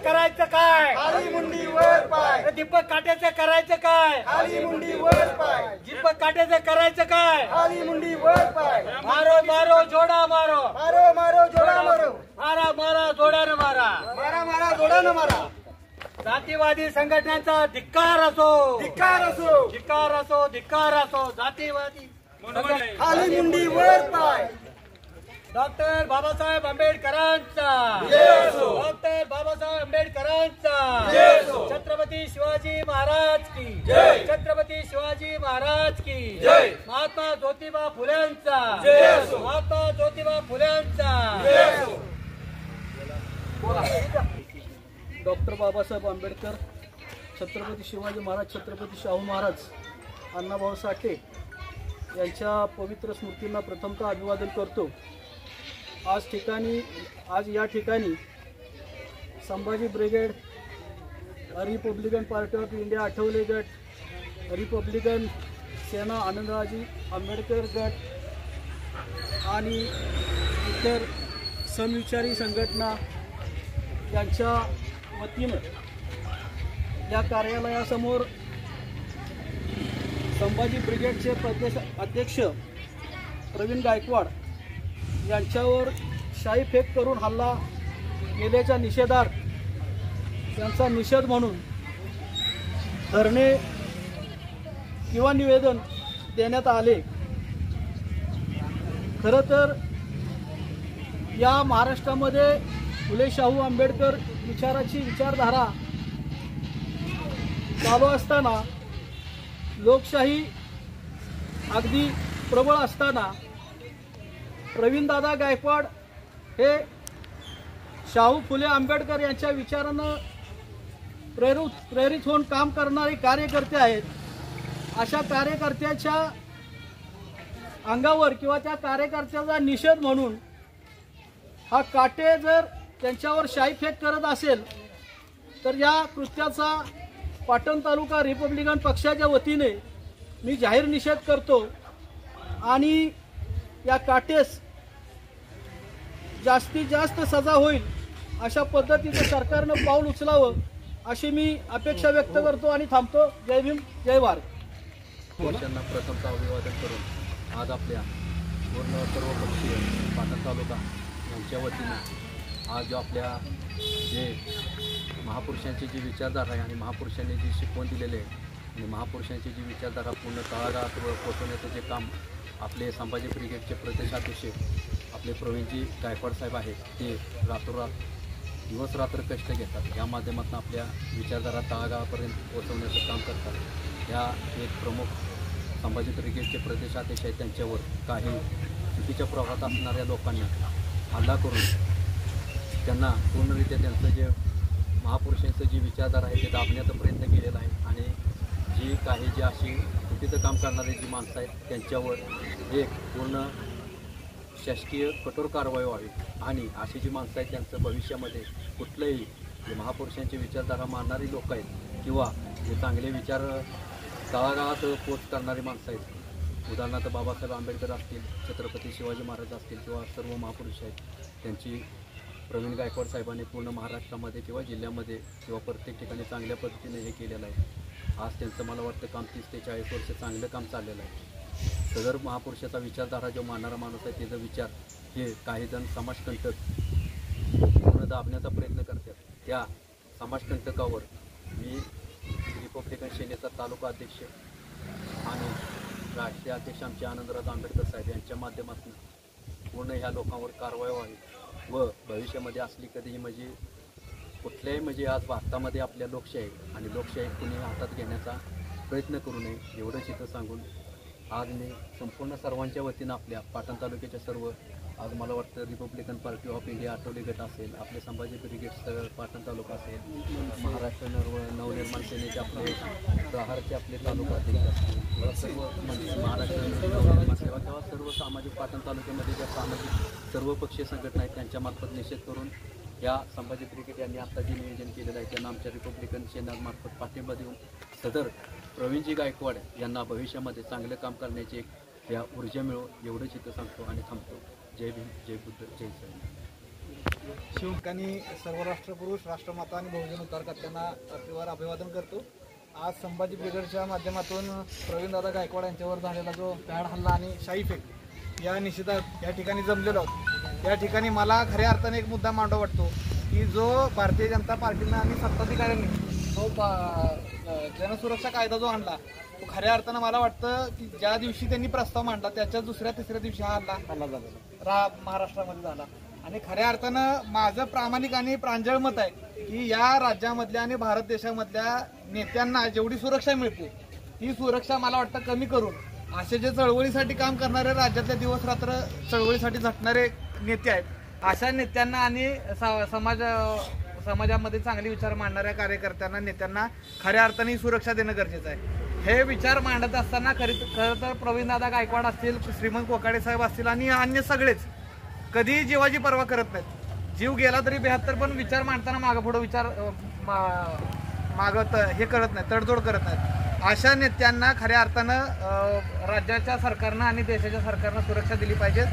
करायचं काय? खाली मुंडी वर पाय. दीपक काट्याचं करायचं काय? खाली मुंडी वर पाय. दीपक काट्याचं करायचं काय? खाली मुंडी वर पाय. मारो मारो जोडा मारो. मारो मारो जोडा मारो. मारा मारा जोड्यानं मारा. मारा मारा जोडानं मारा. जातीवादी संघटनांचा धिक्कार असो. धिक्कार असो. धिक्कार असो. धिक्कार असो. जातीवादी खाली मुंडी वर पाय. डॉक्टर बाबासाहेब आंबेडकरांचा. डॉक्टर बाबासाहेब आंबेडकरांचा. छत्रपती शिवाजी महाराज की जय. छत्रपती शिवाजी महाराज की जय. महात्मा ज्योतिबा फुल्यांचा. महात्मा ज्योतिबा फुल्यांचा. डॉक्टर बाबासाहेब आंबेडकर, छत्रपती शिवाजी महाराज, छत्रपती शाहू महाराज, अण्णाभाऊ साठे यांच्या पवित्र स्मृतींना प्रथमतः अभिवादन करतो. आज या ठिकाणी Sambhaji brigade, Republican party of India Athawale गट, रिपब्लिकन सेना आनंदराजी आंबेडकर गट आणि इतर समविचारी संघटना यांच्या वतीनं या कार्यालयासमोर संभाजी ब्रिगेडचे अध्यक्ष प्रवीण गायकवाड यांच्यावर शाई फेक करून हल्ला केल्याच्या निषेधार्थ त्यांचा निषेध म्हणून धरणे किंवा निवेदन देण्यात आले. खरं तर या महाराष्ट्रामध्ये फुले शाहू आंबेडकर विचाराची विचारधारा चालू असताना, लोकशाही अगदी प्रबळ असताना प्रवीणदादा गायकवाड हे शाहू फुले आंबेडकर यांच्या विचारानं प्रेरित होऊन काम करणारे कार्यकर्ते आहेत. अशा कार्यकर्त्याच्या अंगावर किंवा त्या कार्यकर्त्याचा निषेध म्हणून हा काटे जर त्यांच्यावर शाई फेक करत असेल तर या कृत्याचा पाटण तालुका रिपब्लिकन पक्षाच्या वतीने मी जाहीर निषेध करतो आणि या काटेस जास्तीत जास्त सजा होईल अशा पद्धतीचं सरकारनं पाऊल उचलावं अशी मी अपेक्षा व्यक्त करतो आणि थांबतो. जय भीम, जय भारत. त्यांना प्रथमतः अभिवादन करून आज आपल्या पूर्ण सर्वपक्षीय पाटण तालुका यांच्या वतीनं आज जो आपल्या जे महापुरुषांची जी विचारधारा आहे आणि महापुरुषांनी जी शिकवण दिलेली आहे आणि महापुरुषांची जी विचारधारा पूर्ण तळागाळात पोहोचवण्याचं जे काम आपले संभाजी ब्रिगेडचे प्रदेशाध्यक्ष आपले प्रवीणजी गायकवाड साहेब आहेत, ते रातोरात दिवस रात्र कष्ट घेतात. या माध्यमातून आपल्या विचारधारा तळागाळापर्यंत पोहोचवण्याचं काम करतात. या एक प्रमुख संभाजी ब्रिगेडचे प्रदेशाध्यक्ष आहेत, त्यांच्यावर काही चुकीच्या प्रवाहात असणाऱ्या लोकांना हल्ला करून त्यांना पूर्णरित्या त्यांचं जे महापुरुषांचं जी विचारधारा आहे ते दाबण्याचा प्रयत्न केलेला आहे आणि जी काही जी अशी चुकीचं काम करणारी जी माणसं आहेत त्यांच्यावर एक पूर्ण शासकीय कठोर कारवाई व्हावी आणि अशी जी माणसं आहेत त्यांचं भविष्यामध्ये कुठलंही जे महापुरुषांची विचारधारा मानणारी लोक आहेत किंवा जे चांगले विचार तळागाळात पोच करणारी माणसं आहेत, उदाहरणार्थ बाबासाहेब आंबेडकर असतील, छत्रपती शिवाजी महाराज असतील किंवा सर्व महापुरुष आहेत, त्यांची प्रवीण गायकवाड साहेबांनी पूर्ण महाराष्ट्रामध्ये किंवा जिल्ह्यामध्ये किंवा प्रत्येक ठिकाणी चांगल्या पद्धतीने हे केलेलं आहे. आज त्यांचं मला वाटतं काम 30 ते 40 वर्ष चांगलं काम चाललेलं आहे. सदर महापुरुषाचा विचारधारा जो मानणारा माणूस आहे त्याचा विचार हे काहीजण समाजकंटक पूर्ण दाबण्याचा प्रयत्न करतात. त्या समाजकंटकावर मी रिपब्लिकन सेनेचा तालुका अध्यक्ष आणि राष्ट्रीय अध्यक्ष आमचे आनंदराज आंबेडकर साहेब यांच्या माध्यमातून पूर्ण ह्या लोकांवर कारवाई व्हावी व भविष्यामध्ये असली कधीही म्हणजे कुठल्याही म्हणजे आज भारतामध्ये आपल्या लोकशाही आणि लोकशाही कुणी हातात घेण्याचा प्रयत्न करू नये एवढंच इथं सांगून आज मी संपूर्ण सर्वांच्या वतीनं आपल्या पाटण तालुक्याच्या सर्व आज मला वाटतं Republican party of India Athawale गट असेल, आपले संभाजी ब्रिगेड पाटण तालुका असेल, महाराष्ट्र नवनिर्माण सेनेचे आपले प्रहारचे आपले तालुका अध्यक्ष असतील किंवा सर्व महाराष्ट्र नवनिर्माण सेवा किंवा सर्व सामाजिक पाटण तालुक्यामध्ये ज्या सामाजिक सर्व पक्षीय संघटना आहेत त्यांच्यामार्फत निषेध करून या संभाजी ब्रिगेड यांनी आता जे नियोजन केलेलं आहे त्यांना आमच्या रिपब्लिकन सेनामार्फत पाठिंबा देऊन सदर प्रवीणजी गायकवाड यांना भविष्यामध्ये चांगलं काम करण्याची एक या ऊर्जा मिळो एवढंच इथं सांगतो आणि थांबतो. जय भीम, जय बुद्ध, जय साई. शिवकानी सर्व राष्ट्रपुरुष, राष्ट्रमाता आणि बहुजन उद्धारकर्त्यांना आपल्यावर अभिवादन करतो. आज संभाजी ब्रिगेडच्या माध्यमातून प्रवीणदादा गायकवाड यांच्यावर झालेला जो भ्याड हल्ला आणि शाई फेक या निषेधात या ठिकाणी जमलेलो आहोत. या ठिकाणी मला खऱ्या अर्थाने एक मुद्दा मांडवा वाटतो की जो भारतीय जनता पार्टीनं आणि सत्ताधिकाऱ्यांनी जो जनसुरक्षा कायदा जो आणला तो खऱ्या अर्थानं मला वाटतं की ज्या दिवशी त्यांनी प्रस्ताव मांडला त्याच्या दुसऱ्या तिसऱ्या दिवशी हा हल्ला झाला महाराष्ट्रामध्ये झाला. आणि खऱ्या अर्थानं माझं प्रामाणिक आणि प्रांजळ मत आहे की या राज्यामधल्या आणि भारत देशामधल्या नेत्यांना जेवढी सुरक्षा मिळते ती सुरक्षा मला वाटतं कमी करून असे जे चळवळीसाठी काम करणारे, राज्यातल्या दिवस रात्र चळवळीसाठी झटणारे नेते आहेत, अशा नेत्यांना आणि समाजामध्ये चांगले विचार मांडणाऱ्या कार्यकर्त्यांना, नेत्यांना खऱ्या अर्थाने सुरक्षा देणं गरजेचं आहे. हे विचार मांडत असताना खरं तर प्रवीणदादा गायकवाड असतील, श्रीमंत कोकाटे साहेब असतील आणि अन्य सगळेच कधी जीवाची पर्वा करत नाहीत. जीव गेला तरी 72 पण विचार मांडताना मागं पुढं विचार मागत हे करत नाही, तडजोड करत नाहीत. अशा नेत्यांना खऱ्या अर्थानं राज्याच्या सरकारनं आणि देशाच्या सरकारनं सुरक्षा दिली पाहिजे.